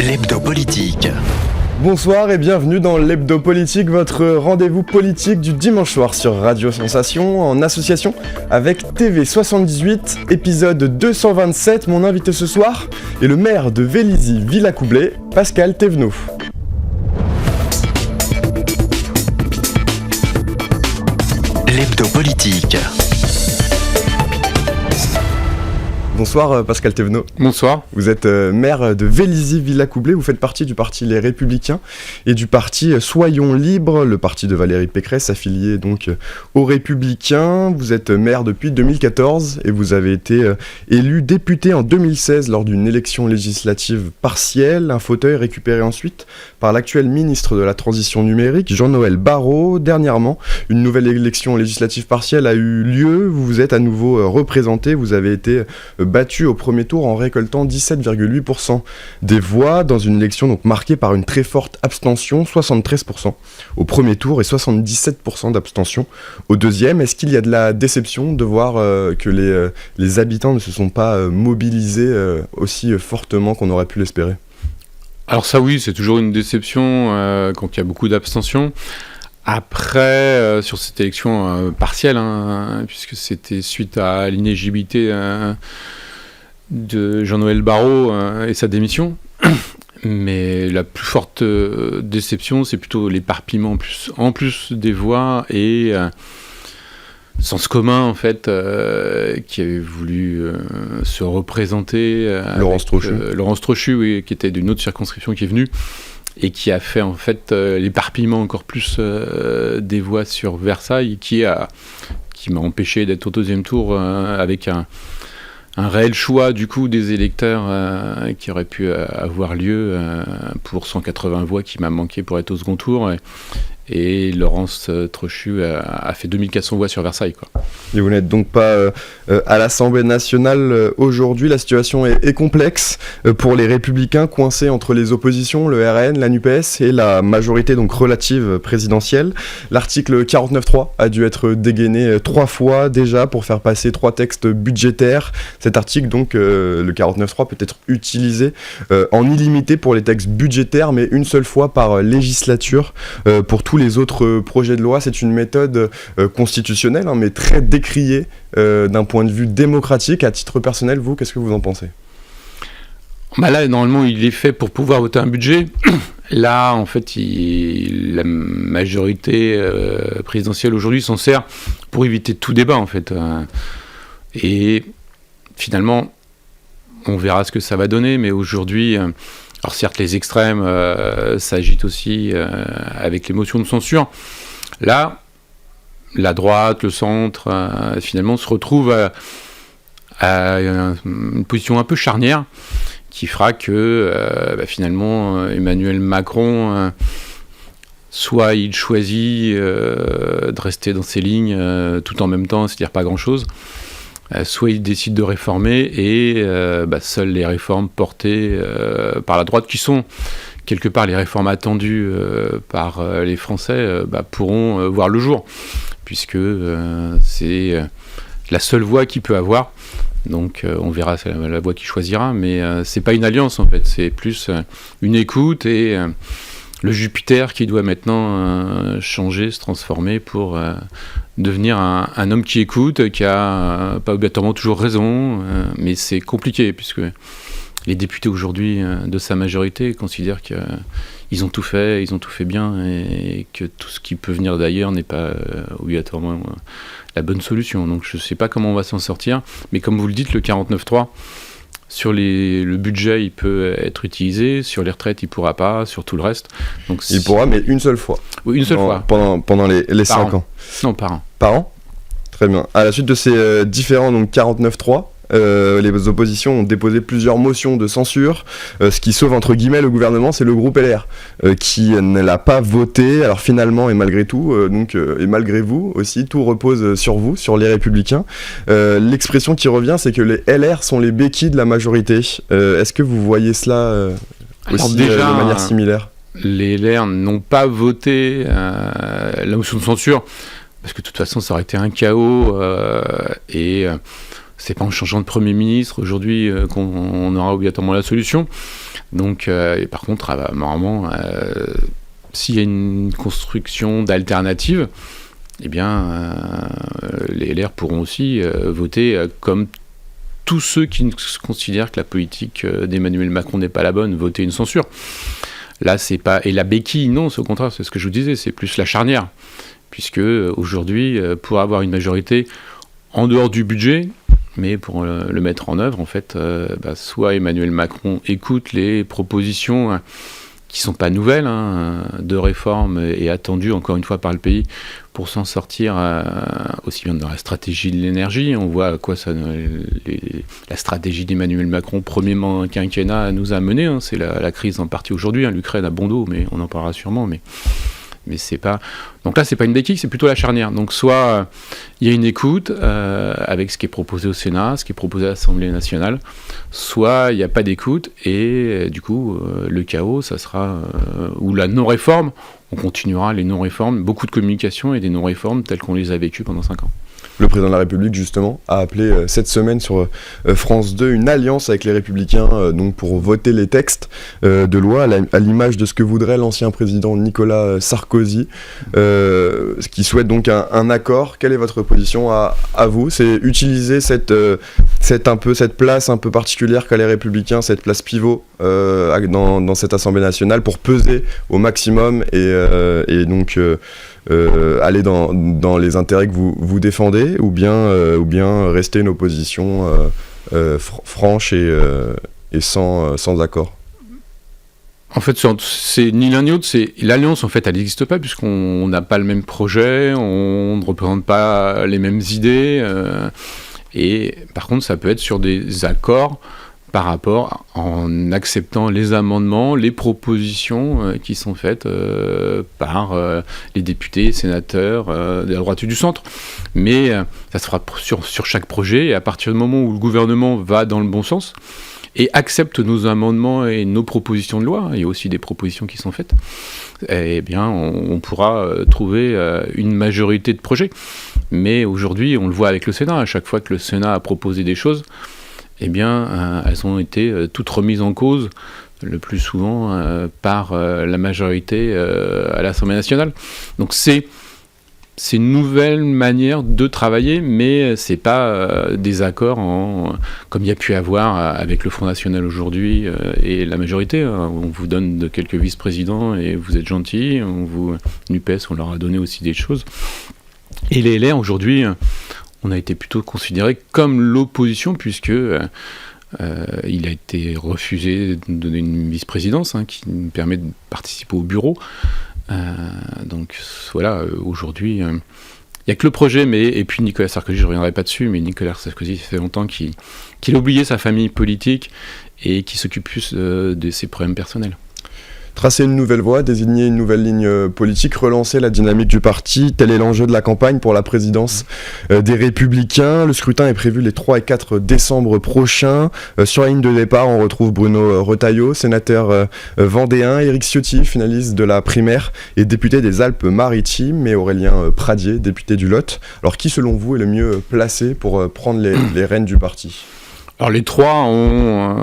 L'hebdo politique. Bonsoir et bienvenue dans l'hebdo politique, votre rendez-vous politique du dimanche soir sur Radio Sensation en association avec TV78, épisode 227. Mon invité ce soir est le maire de Vélizy-Villacoublay, Pascal Thévenot. L'hebdo politique. Bonsoir Pascal Thévenot. Bonsoir. Vous êtes maire de Vélizy-Villacoublay, vous faites partie du parti Les Républicains et du parti Soyons Libres, le parti de Valérie Pécresse, affilié donc aux Républicains. Vous êtes maire depuis 2014 et vous avez été élu député en 2016 lors d'une élection législative partielle, un fauteuil récupéré ensuite par l'actuel ministre de la Transition numérique, Jean-Noël Barrot. Dernièrement, une nouvelle élection législative partielle a eu lieu, vous vous êtes à nouveau représenté, vous avez été battu au premier tour en récoltant 17,8% des voix dans une élection donc marquée par une très forte abstention, 73% au premier tour et 77% d'abstention au deuxième. Est-ce qu'il y a de la déception de voir que les habitants ne se sont pas mobilisés aussi fortement qu'on aurait pu l'espérer ? Alors ça oui, c'est toujours une déception quand il y a beaucoup d'abstention. Après, sur cette élection partielle, puisque c'était suite à l'inéligibilité de Jean-Noël Barrot et sa démission, mais la plus forte déception, c'est plutôt l'éparpillement en plus des voix et Sens commun, en fait, qui avait voulu se représenter. Laurence Trochu. Laurence Trochu, oui, qui était d'une autre circonscription qui est venue. Et qui a fait en fait l'éparpillement encore plus des voix sur Versailles, qui m'a empêché d'être au deuxième tour avec un réel choix du coup des électeurs qui aurait pu avoir lieu pour 180 voix qui m'a manqué pour être au second tour. Et Laurence Trochu a fait 2400 voix sur Versailles, quoi. Et vous n'êtes donc pas à l'Assemblée nationale aujourd'hui. La situation est complexe pour les Républicains, coincés entre les oppositions, le RN, la NUPES et la majorité donc relative présidentielle. L'article 49.3 a dû être dégainé 3 fois déjà pour faire passer 3 textes budgétaires. Cet article, donc, le 49.3, peut être utilisé en illimité pour les textes budgétaires, mais une seule fois par législature pour tous les autres projets de loi. C'est une méthode constitutionnelle, mais très décriée d'un point de vue démocratique. À titre personnel, vous, qu'est-ce que vous en pensez ? Là, normalement, il est fait pour pouvoir voter un budget. Là, en fait, la majorité présidentielle aujourd'hui s'en sert pour éviter tout débat, en fait. Et finalement, on verra ce que ça va donner, mais aujourd'hui... Alors certes, les extrêmes s'agitent aussi avec les motions de censure. Là, la droite, le centre, finalement, se retrouvent à une position un peu charnière qui fera que, finalement, Emmanuel Macron, soit il choisit de rester dans ses lignes tout en même temps, c'est-à-dire pas grand-chose, soit il décide de réformer et seules les réformes portées par la droite, qui sont quelque part les réformes attendues par les Français, pourront voir le jour, puisque c'est la seule voie qu'il peut avoir. Donc on verra, c'est la voie qu'il choisira, mais c'est pas une alliance en fait, c'est plus une écoute et le Jupiter qui doit maintenant changer, se transformer pour devenir un homme qui écoute, qui a pas obligatoirement toujours raison, mais c'est compliqué puisque les députés aujourd'hui de sa majorité considèrent qu'ils ont tout fait bien et que tout ce qui peut venir d'ailleurs n'est pas obligatoirement la bonne solution. Donc je ne sais pas comment on va s'en sortir, mais comme vous le dites, le 49.3, sur le budget, il peut être utilisé. Sur les retraites, il ne pourra pas. Sur tout le reste. Donc, il pourra, mais une seule fois. Oui, une seule fois. Pendant les 5 ans. Non, par an. Par an ? Très bien. À la suite de ces différents 49.3, les oppositions ont déposé plusieurs motions de censure. Ce qui sauve entre guillemets le gouvernement, c'est le groupe LR qui ne l'a pas voté. Alors finalement et malgré tout, et malgré vous aussi, tout repose sur vous, sur les Républicains. L'expression qui revient, c'est que les LR sont les béquilles de la majorité. Est-ce que vous voyez cela aussi déjà, de manière similaire ? Les LR n'ont pas voté la motion de censure parce que de toute façon ça aurait été un chaos et c'est pas en changeant de Premier ministre aujourd'hui qu'on aura obligatoirement la solution. Donc, et par contre, normalement, s'il y a une construction d'alternatives, eh bien, les LR pourront aussi voter comme tous ceux qui considèrent que la politique d'Emmanuel Macron n'est pas la bonne, voter une censure. Là, c'est pas... Et la béquille, non, c'est au contraire, c'est ce que je vous disais, c'est plus la charnière. Puisque aujourd'hui, pour avoir une majorité en dehors du budget, mais pour le mettre en œuvre, en fait, soit Emmanuel Macron écoute les propositions qui ne sont pas nouvelles, de réforme et attendues encore une fois par le pays pour s'en sortir aussi bien dans la stratégie de l'énergie. On voit à quoi la stratégie d'Emmanuel Macron, premier quinquennat, nous a mené. C'est la crise en partie aujourd'hui. L'Ukraine a bon dos, mais on en parlera sûrement. Mais c'est pas... Donc là, c'est pas une béquille, c'est plutôt la charnière. Donc soit il y a une écoute avec ce qui est proposé au Sénat, ce qui est proposé à l'Assemblée nationale, soit il n'y a pas d'écoute et du coup, le chaos, ça sera... ou la non-réforme, on continuera les non-réformes, beaucoup de communication et des non-réformes telles qu'on les a vécues pendant 5 ans. Le président de la République, justement, a appelé cette semaine sur France 2 une alliance avec les Républicains donc pour voter les textes de loi à l'image de ce que voudrait l'ancien président Nicolas Sarkozy, qui souhaite donc un accord. Quelle est votre position à vous? C'est utiliser cette place un peu particulière qu'a les Républicains, cette place pivot dans cette Assemblée nationale pour peser au maximum et donc... aller dans les intérêts que vous défendez ou bien rester une opposition franche et sans accord? En fait, c'est ni l'un ni l'autre. L'alliance, en fait, elle n'existe pas puisqu'on n'a pas le même projet, on ne représente pas les mêmes idées. Et par contre, ça peut être sur des accords par rapport en acceptant les amendements, les propositions qui sont faites par les députés, sénateurs de la droite et du centre. Mais ça se fera sur chaque projet, et à partir du moment où le gouvernement va dans le bon sens et accepte nos amendements et nos propositions de loi, il y a aussi des propositions qui sont faites, eh bien on pourra trouver une majorité de projets. Mais aujourd'hui, on le voit avec le Sénat, à chaque fois que le Sénat a proposé des choses, eh bien, elles ont été toutes remises en cause, le plus souvent par la majorité à l'Assemblée nationale. Donc c'est une nouvelle manière de travailler, mais c'est pas des accords comme il y a pu avoir avec le Front National aujourd'hui et la majorité. On vous donne quelques vice-présidents et vous êtes gentils. NUPES, on leur a donné aussi des choses. Et les LR aujourd'hui... on a été plutôt considéré comme l'opposition, puisque il a été refusé de donner une vice-présidence qui nous permet de participer au bureau. Donc voilà, aujourd'hui, il n'y a que le projet, et puis Nicolas Sarkozy, je ne reviendrai pas dessus, mais Nicolas Sarkozy, ça fait longtemps qu'il a oublié sa famille politique et qu'il s'occupe plus de ses problèmes personnels. Tracer une nouvelle voie, désigner une nouvelle ligne politique, relancer la dynamique du parti, tel est l'enjeu de la campagne pour la présidence des Républicains. Le scrutin est prévu les 3 et 4 décembre prochains. Sur la ligne de départ, on retrouve Bruno Retailleau, sénateur vendéen, Éric Ciotti, finaliste de la primaire et député des Alpes-Maritimes, et Aurélien Pradier, député du Lot. Alors qui, selon vous, est le mieux placé pour prendre les rênes du parti? Alors les trois ont...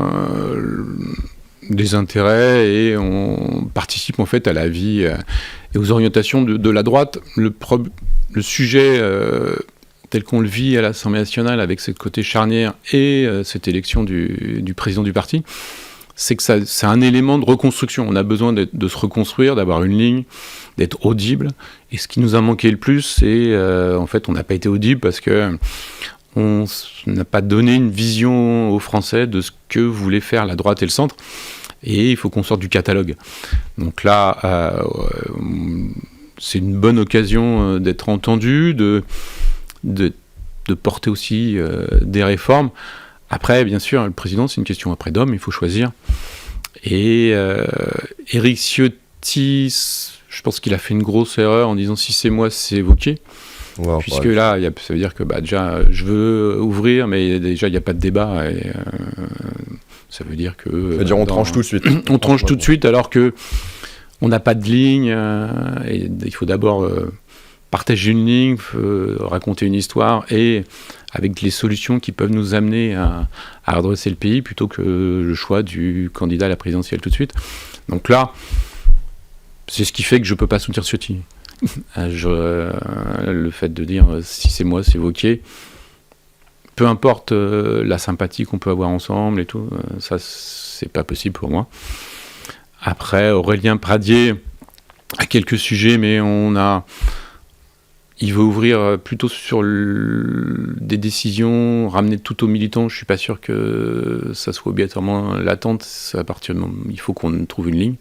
des intérêts et on participe en fait à la vie et aux orientations de la droite. Le sujet tel qu'on le vit à l'Assemblée nationale avec ce côté charnière et cette élection du président du parti, c'est que c'est un élément de reconstruction. On a besoin de se reconstruire, d'avoir une ligne, d'être audible. Et ce qui nous a manqué le plus, c'est en fait on n'a pas été audible parce que on n'a pas donné une vision aux Français de ce que voulaient faire la droite et le centre. Et il faut qu'on sorte du catalogue. Donc là, c'est une bonne occasion d'être entendu, de porter aussi des réformes. Après, bien sûr, le président, c'est une question après d'homme, il faut choisir. Et Éric Ciotti, je pense qu'il a fait une grosse erreur en disant si c'est moi, c'est évoqué. Wow, puisque là, ça veut dire que déjà, je veux ouvrir, mais déjà, il n'y a pas de débat. Et, ça veut dire que... Ça veut dire on tranche tout de suite. On tranche tout de suite, alors que on n'a pas de ligne. Et il faut d'abord partager une ligne, raconter une histoire, et avec les solutions qui peuvent nous amener à redresser le pays, plutôt que le choix du candidat à la présidentielle tout de suite. Donc là, c'est ce qui fait que je ne peux pas soutenir Ciotti. Le fait de dire si c'est moi, c'est Wauquiez, peu importe la sympathie qu'on peut avoir ensemble et tout, ça c'est pas possible pour moi. Après, Aurélien Pradier a quelques sujets, mais il veut ouvrir plutôt sur des décisions, ramener tout aux militants. Je suis pas sûr que ça soit obligatoirement l'attente. À partir du moment où il faut qu'on trouve une ligne.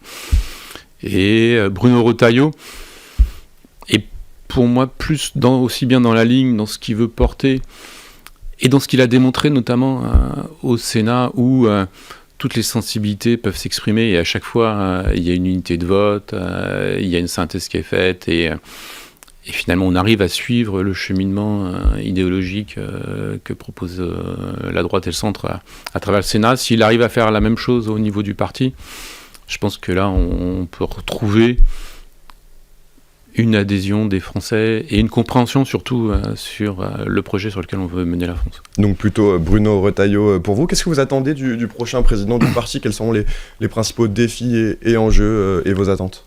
Et Bruno Retailleau est pour moi aussi bien dans la ligne, dans ce qu'il veut porter, et dans ce qu'il a démontré notamment au Sénat, où toutes les sensibilités peuvent s'exprimer, et à chaque fois il y a une unité de vote, il y a une synthèse qui est faite, et finalement on arrive à suivre le cheminement idéologique que propose la droite et le centre à travers le Sénat. S'il arrive à faire la même chose au niveau du parti, je pense que là on peut retrouver une adhésion des Français et une compréhension surtout sur le projet sur lequel on veut mener la France. Donc plutôt Bruno Retailleau pour vous. Qu'est-ce que vous attendez du prochain président du parti ? Quels sont les principaux défis et enjeux et vos attentes ?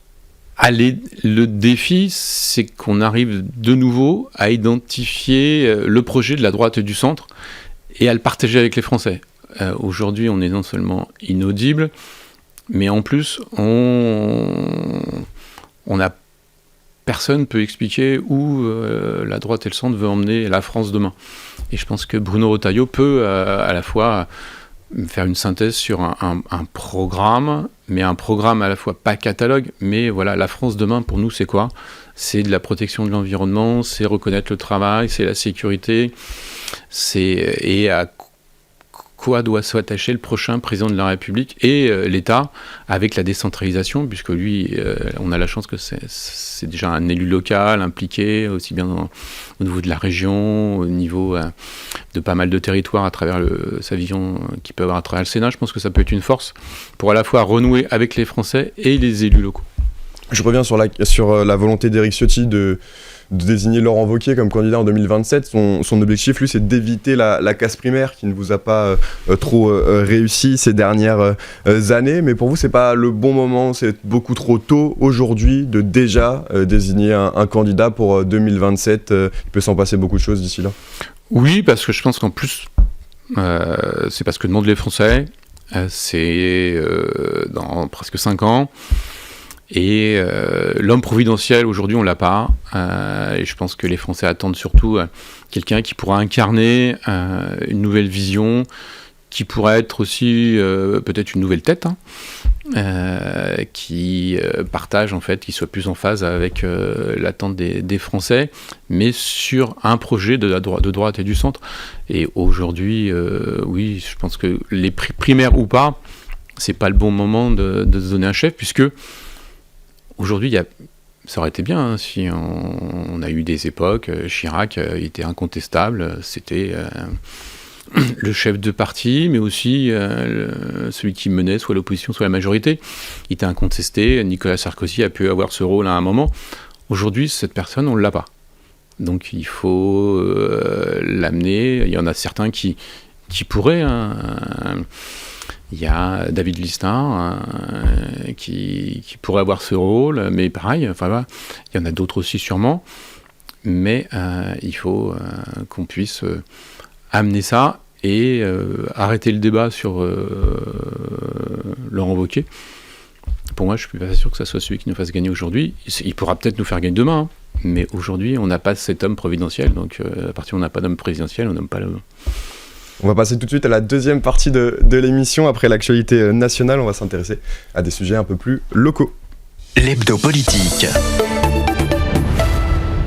Le défi, c'est qu'on arrive de nouveau à identifier le projet de la droite et du centre et à le partager avec les Français. Aujourd'hui, on est non seulement inaudible, mais en plus, personne ne peut expliquer où la droite et le centre veulent emmener la France demain. Et je pense que Bruno Retailleau peut à la fois faire une synthèse sur un programme, mais un programme à la fois pas catalogue, mais voilà, la France demain pour nous c'est quoi ? C'est de la protection de l'environnement, c'est reconnaître le travail, c'est la sécurité, et à quoi doit s'attacher le prochain président de la République et l'État avec la décentralisation, puisque lui, on a la chance que c'est déjà un élu local impliqué, aussi bien au niveau de la région, au niveau de pas mal de territoires à travers sa vision qu'il peut avoir à travers le Sénat. Je pense que ça peut être une force pour à la fois renouer avec les Français et les élus locaux. Je reviens sur la volonté d'Éric Ciotti de désigner Laurent Wauquiez comme candidat en 2027. Son objectif, lui, c'est d'éviter la casse primaire qui ne vous a pas trop réussi ces dernières années. Mais pour vous, c'est pas le bon moment, c'est beaucoup trop tôt aujourd'hui de déjà désigner un candidat pour 2027. Il peut s'en passer beaucoup de choses d'ici là. Oui, parce que je pense qu'en plus, c'est parce que demandent les Français. C'est dans presque 5 ans. Et l'homme providentiel, aujourd'hui, on l'a pas. Et je pense que les Français attendent surtout quelqu'un qui pourra incarner une nouvelle vision, qui pourra être aussi peut-être une nouvelle tête, qui partage, en fait, qui soit plus en phase avec l'attente des Français, mais sur un projet de droite et du centre. Et aujourd'hui, oui, je pense que les primaires ou pas, c'est pas le bon moment de se donner un chef, puisque aujourd'hui, ça aurait été bien si on a eu des époques. Chirac était incontestable, c'était le chef de parti, mais aussi celui qui menait soit l'opposition, soit la majorité. Il était incontesté. Nicolas Sarkozy a pu avoir ce rôle à un moment. Aujourd'hui, cette personne, on ne l'a pas. Donc il faut l'amener. Il y en a certains qui pourraient. Il y a David Lisnard qui pourrait avoir ce rôle, mais pareil, enfin, voilà, il y en a d'autres aussi sûrement, mais il faut qu'on puisse amener ça et arrêter le débat sur Laurent Wauquiez. Pour moi, je ne suis pas sûr que ça soit celui qui nous fasse gagner aujourd'hui. Il pourra peut-être nous faire gagner demain, mais aujourd'hui, on n'a pas cet homme providentiel, donc à partir où on n'a pas d'homme présidentiel, on n'aime pas l'homme. On va passer tout de suite à la deuxième partie de l'émission. Après l'actualité nationale, on va s'intéresser à des sujets un peu plus locaux. L'hebdo politique.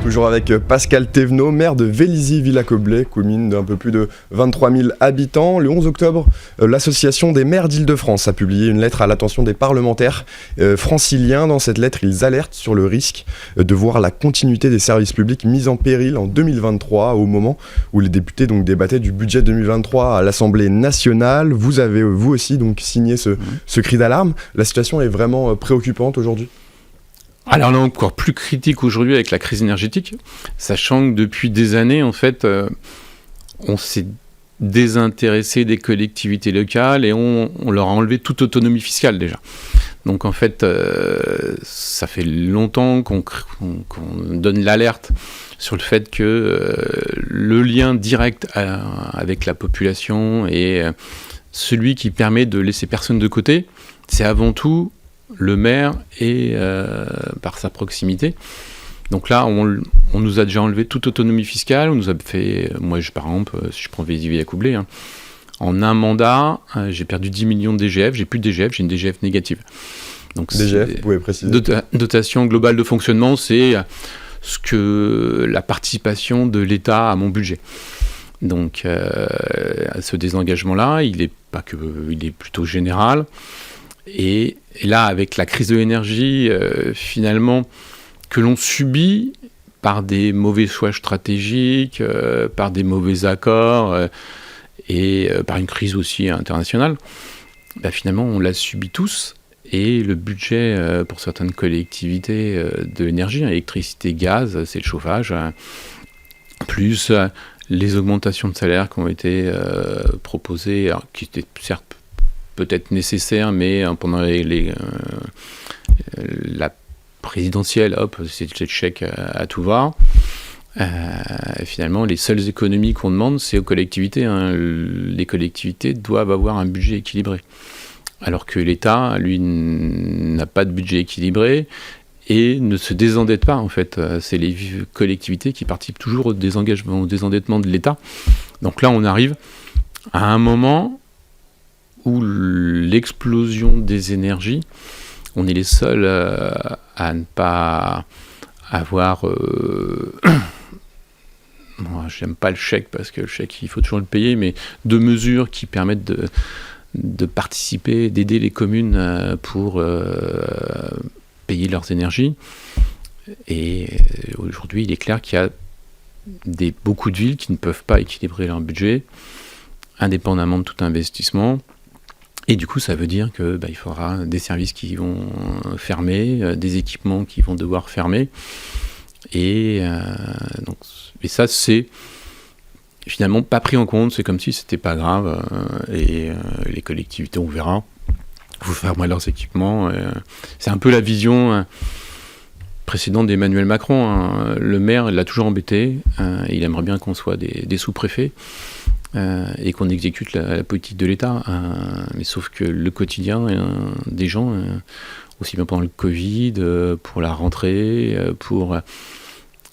Toujours avec Pascal Thévenot, maire de Vélizy-Villacoblet, commune d'un peu plus de 23 000 habitants. Le 11 octobre, l'association des maires d'Île-de-France a publié une lettre à l'attention des parlementaires franciliens. Dans cette lettre, ils alertent sur le risque de voir la continuité des services publics mise en péril en 2023, au moment où les députés donc débattaient du budget 2023 à l'Assemblée nationale. Vous avez, vous aussi, donc signé ce cri d'alarme. La situation est vraiment préoccupante aujourd'hui ? Alors là, encore plus critique aujourd'hui avec la crise énergétique, sachant que depuis des années, en fait, on s'est désintéressé des collectivités locales et on leur a enlevé toute autonomie fiscale déjà. Donc en fait, ça fait longtemps qu'on donne l'alerte sur le fait que le lien direct avec la population et celui qui permet de laisser personne de côté, c'est avant tout le maire et par sa proximité. Donc là, on nous a déjà enlevé toute autonomie fiscale. On nous a fait, moi par exemple, si je prends Vélizy-Villacoublay, en un mandat, j'ai perdu 10 millions de DGF, j'ai plus de DGF, j'ai une DGF négative. Donc, DGF, vous pouvez préciser. Dotation globale de fonctionnement, c'est ce que la participation de l'État à mon budget. Donc ce désengagement-là, il est plutôt général. Et là, avec la crise de l'énergie, finalement, que l'on subit par des mauvais choix stratégiques, par des mauvais accords et par une crise aussi internationale, finalement, on l'a subi tous. Et le budget pour certaines collectivités de l'énergie, électricité, gaz, c'est le chauffage, plus les augmentations de salaire qui ont été proposées, alors, qui étaient certes peut-être nécessaires, mais pendant la présidentielle, hop, c'est le chèque à tout va. Finalement, les seules économies qu'on demande, c'est aux collectivités. Les collectivités doivent avoir un budget équilibré. Alors que l'État, lui, n'a pas de budget équilibré et ne se désendette pas, en fait. C'est les collectivités qui participent toujours au désendettement de l'État. Donc là, on arrive à un moment où l'explosion des énergies, on est les seuls à ne pas avoir... Moi, j'aime pas le chèque, parce que le chèque, il faut toujours le payer, mais de mesures qui permettent de participer, d'aider les communes pour payer leurs énergies. Et aujourd'hui, il est clair qu'il y a beaucoup de villes qui ne peuvent pas équilibrer leur budget, indépendamment de tout investissement. Et du coup, ça veut dire qu'il faudra des services qui vont fermer, des équipements qui vont devoir fermer. Et ça, c'est finalement pas pris en compte, c'est comme si c'était pas grave, et les collectivités, on verra, vous fermerez leurs équipements. C'est un peu la vision précédente d'Emmanuel Macron. Le maire, il l'a toujours embêté, il aimerait bien qu'on soit des sous-préfets et qu'on exécute la politique de l'État, mais sauf que le quotidien des gens, aussi bien pendant le Covid, pour la rentrée, pour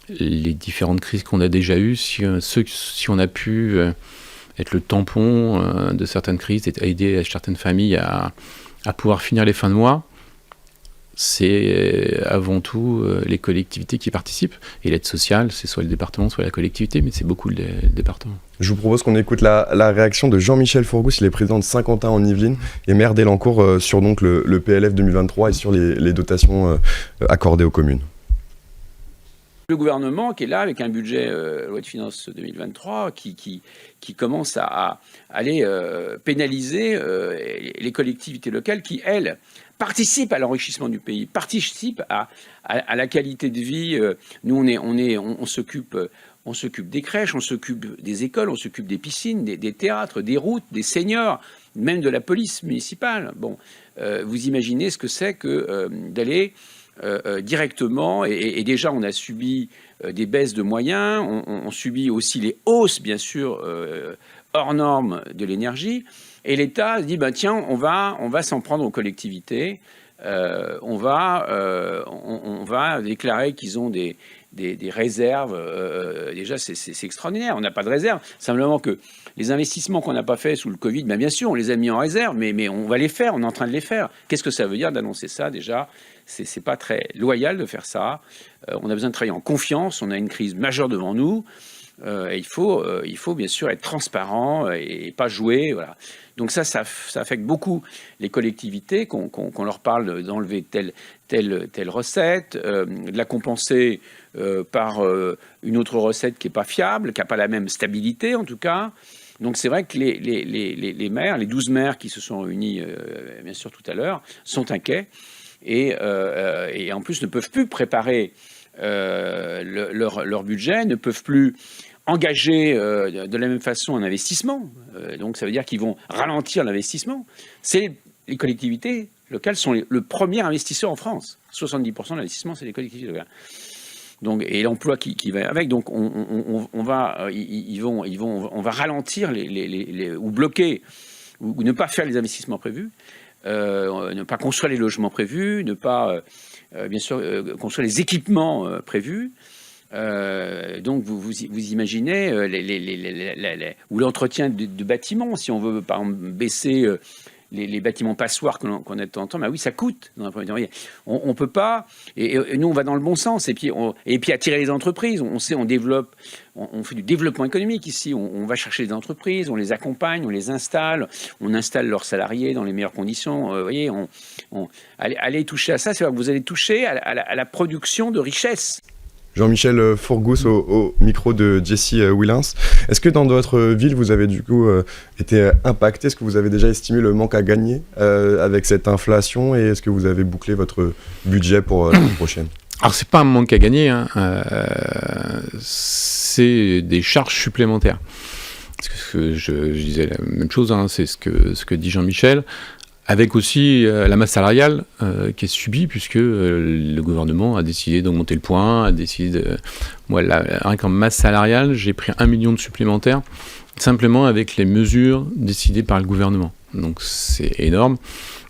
les différentes crises qu'on a déjà eues, si on a pu être le tampon de certaines crises, aider certaines familles à pouvoir finir les fins de mois, c'est avant tout les collectivités qui participent. Et l'aide sociale, c'est soit le département, soit la collectivité, mais c'est beaucoup le département. Je vous propose qu'on écoute la réaction de Jean-Michel Fourgousse, il est président de Saint-Quentin en Yvelines et maire d'Elancourt sur donc, le PLF 2023 et sur les dotations accordées aux communes. Le gouvernement qui est là avec un budget loi de finances 2023 qui commence à aller pénaliser les collectivités locales qui, elles, participent à l'enrichissement du pays, participent à la qualité de vie. Nous, on s'occupe des crèches, on s'occupe des écoles, on s'occupe des piscines, des théâtres, des routes, des seniors, même de la police municipale. Bon, vous imaginez ce que c'est que d'aller directement, et déjà on a subi des baisses de moyens, on subit aussi les hausses, bien sûr, hors normes de l'énergie, et l'État se dit, tiens, on va s'en prendre aux collectivités, on va déclarer qu'ils ont des réserves. Déjà, c'est extraordinaire, on n'a pas de réserve, simplement que les investissements qu'on n'a pas fait sous le Covid, bien sûr, on les a mis en réserve, mais on va les faire, on est en train de les faire. Qu'est-ce que ça veut dire d'annoncer ça, déjà ? C'est pas très loyal de faire ça. On a besoin de travailler en confiance, on a une crise majeure devant nous, et il faut bien sûr être transparent et pas jouer, voilà. Donc ça affecte beaucoup les collectivités, qu'on leur parle d'enlever telle recette, de la compenser par une autre recette qui n'est pas fiable, qui n'a pas la même stabilité en tout cas. Donc c'est vrai que les maires, les 12 maires qui se sont réunis bien sûr tout à l'heure, sont inquiets. et en plus ne peuvent plus préparer leur budget, ne peuvent plus engager de la même façon un investissement. Donc ça veut dire qu'ils vont ralentir l'investissement. Les collectivités locales sont le premier investisseur en France. 70% de l'investissement, c'est les collectivités locales. Donc, et l'emploi qui va avec. Donc on va ralentir ou bloquer ou ne pas faire les investissements prévus, ne pas construire les logements prévus, ne pas bien sûr construire les équipements prévus. Donc vous imaginez ou l'entretien de bâtiments, si on veut par exemple baisser les bâtiments passoires qu'on a de temps en temps, bah oui, ça coûte dans un premier temps. On peut pas, et nous on va dans le bon sens, et puis attirer les entreprises. On développe, on fait du développement économique ici. On va chercher des entreprises, on les accompagne, on les installe, on installe leurs salariés dans les meilleures conditions. Vous voyez, allez toucher à ça, c'est-à-dire que vous allez toucher à la production de richesse. Jean-Michel Fourgous au micro de Jesse Willens. Est-ce que dans d'autres villes, vous avez du coup été impacté? Est-ce que vous avez déjà estimé le manque à gagner avec cette inflation, et est-ce que vous avez bouclé votre budget pour l'année prochaine? Alors, c'est pas un manque à gagner, hein. C'est des charges supplémentaires. Parce que je disais la même chose, hein, c'est ce que dit Jean-Michel. Avec aussi la masse salariale qui est subie, puisque le gouvernement a décidé d'augmenter le point, a décidé moi, rien qu'en masse salariale, j'ai pris 1 million de supplémentaires, simplement avec les mesures décidées par le gouvernement. Donc c'est énorme.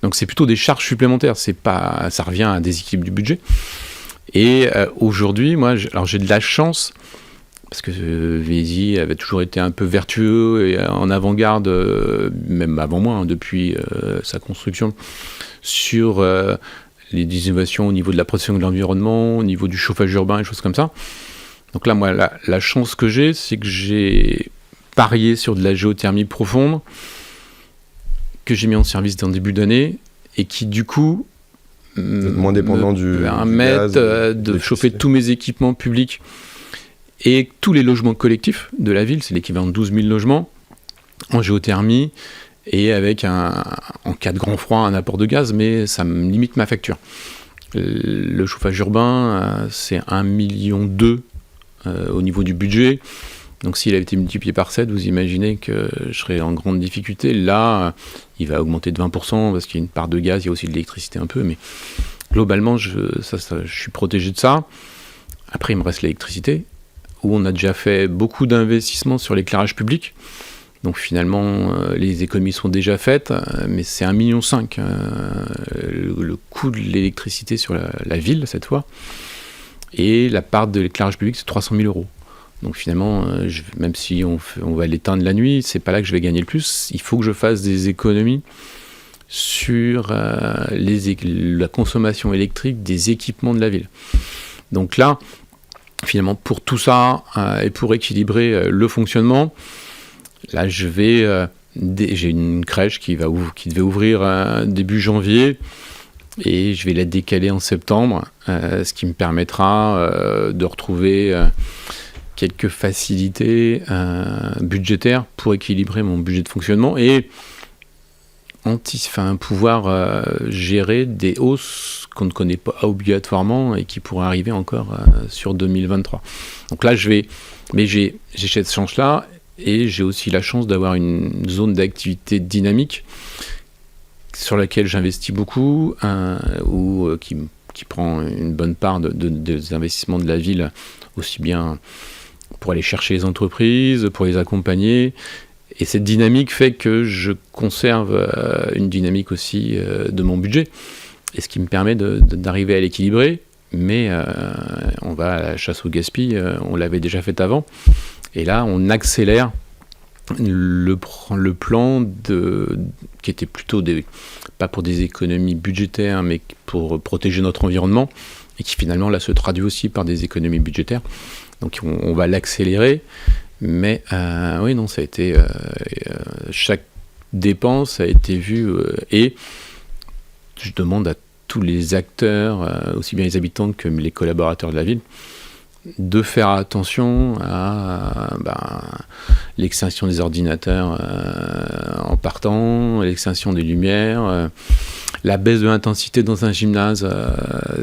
Donc c'est plutôt des charges supplémentaires, ça revient à des équipes du budget. Et aujourd'hui, moi, j'ai de la chance, parce que Vélizy avait toujours été un peu vertueux et en avant-garde, même avant moi, hein, depuis sa construction, sur les innovations au niveau de la protection de l'environnement, au niveau du chauffage urbain et choses comme ça. Donc là, moi, la chance que j'ai, c'est que j'ai parié sur de la géothermie profonde, que j'ai mis en service dans le début d'année, et qui, du coup, moins dépendant du permettent de chauffer tous mes équipements publics et tous les logements collectifs de la ville. C'est l'équivalent de 12 000 logements en géothermie, et avec en cas de grand froid, un apport de gaz, mais ça me limite ma facture. Le chauffage urbain, c'est 1,2 million au niveau du budget. Donc s'il avait été multiplié par 7, vous imaginez que je serais en grande difficulté. Là, il va augmenter de 20%, parce qu'il y a une part de gaz, il y a aussi de l'électricité un peu, mais globalement, je suis protégé de ça. Après, il me reste l'électricité, où on a déjà fait beaucoup d'investissements sur l'éclairage public. Donc finalement, les économies sont déjà faites, mais c'est 1,5 million le coût de l'électricité sur la ville, cette fois. Et la part de l'éclairage public, c'est 300 000 €. Donc finalement, même si on va l'éteindre la nuit, c'est pas là que je vais gagner le plus. Il faut que je fasse des économies sur la consommation électrique des équipements de la ville. Donc là, finalement, pour tout ça, et pour équilibrer le fonctionnement, là, j'ai une crèche qui devait ouvrir début janvier, et je vais la décaler en septembre, ce qui me permettra de retrouver quelques facilités budgétaires pour équilibrer mon budget de fonctionnement et pouvoir gérer des hausses qu'on ne connaît pas obligatoirement et qui pourraient arriver encore sur 2023. Donc là, j'ai cette chance-là, et j'ai aussi la chance d'avoir une zone d'activité dynamique sur laquelle j'investis beaucoup, qui prend une bonne part des investissements de la ville, aussi bien pour aller chercher les entreprises, pour les accompagner. Et cette dynamique fait que je conserve une dynamique aussi de mon budget, et ce qui me permet d'arriver à l'équilibrer. Mais on va à la chasse au gaspille, on l'avait déjà fait avant. Et là, on accélère le plan qui était plutôt pas pour des économies budgétaires, mais pour protéger notre environnement, et qui finalement là se traduit aussi par des économies budgétaires. Donc on va l'accélérer, mais oui, non, ça a été chaque dépense a été vue, et je demande à tous les acteurs, aussi bien les habitants que les collaborateurs de la ville, de faire attention à l'extinction des ordinateurs en partant, l'extinction des lumières, la baisse de l'intensité dans un gymnase,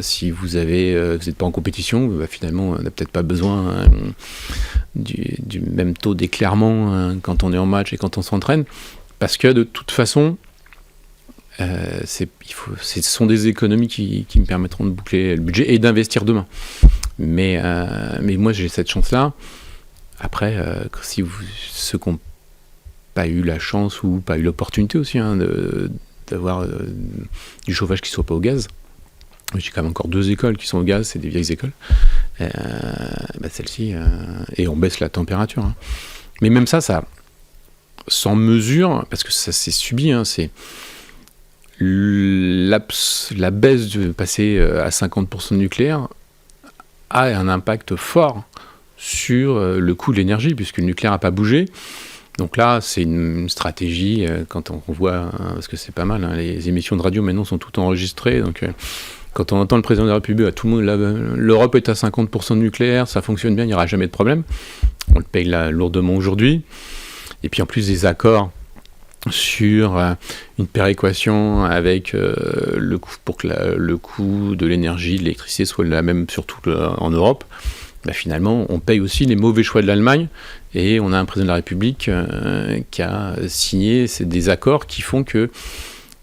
si vous n'êtes pas en compétition, finalement, on n'a peut-être pas besoin du même taux d'éclairement quand on est en match et quand on s'entraîne, parce que de toute façon, ce sont des économies qui me permettront de boucler le budget et d'investir demain. Mais moi, j'ai cette chance-là. Après, ceux qui n'ont pas eu la chance ou pas eu l'opportunité aussi d'avoir du chauffage qui ne soit pas au gaz, j'ai quand même encore 2 écoles qui sont au gaz, c'est des vieilles écoles. Celle-ci, et on baisse la température. Hein. Mais même ça sans mesure, parce que ça s'est subi, c'est la baisse de passer à 50% de nucléaire a un impact fort sur le coût de l'énergie, puisque le nucléaire n'a pas bougé. Donc là, c'est une stratégie, quand on voit, parce que c'est pas mal, les émissions de radio maintenant sont toutes enregistrées, donc quand on entend le président de la République, tout le monde, l'Europe est à 50% de nucléaire, ça fonctionne bien, il n'y aura jamais de problème. On le paye lourdement aujourd'hui. Et puis en plus des accords sur une péréquation avec le coût, pour que le coût de l'énergie, de l'électricité soit la même surtout en Europe, finalement on paye aussi les mauvais choix de l'Allemagne, et on a un président de la République qui a signé des accords qui font que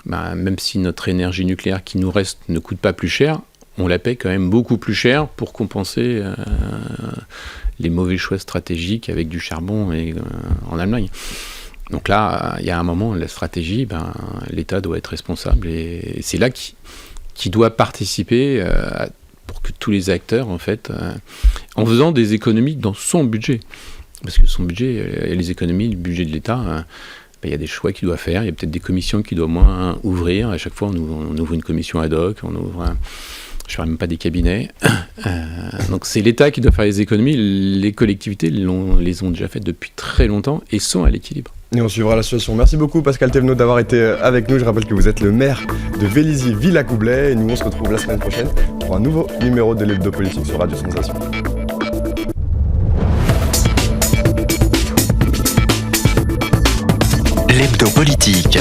même si notre énergie nucléaire qui nous reste ne coûte pas plus cher, on la paye quand même beaucoup plus cher pour compenser les mauvais choix stratégiques avec du charbon en Allemagne. Donc là, il y a un moment, la stratégie, l'État doit être responsable, et c'est là qui doit participer pour que tous les acteurs, en fait, en faisant des économies dans son budget. Parce que son budget, et les économies du budget de l'État, il y a des choix qu'il doit faire, il y a peut-être des commissions qu'il doit moins ouvrir. À chaque fois, on ouvre une commission ad hoc, je ne parle même pas des cabinets. Donc c'est l'État qui doit faire les économies. Les collectivités les ont déjà faites depuis très longtemps et sont à l'équilibre. Et on suivra la situation. Merci beaucoup Pascal Thévenot d'avoir été avec nous. Je rappelle que vous êtes le maire de Vélizy-Villacoublay. Et nous, on se retrouve la semaine prochaine pour un nouveau numéro de l'Hebdo Politique sur Radio Sensation. L'Hebdo Politique.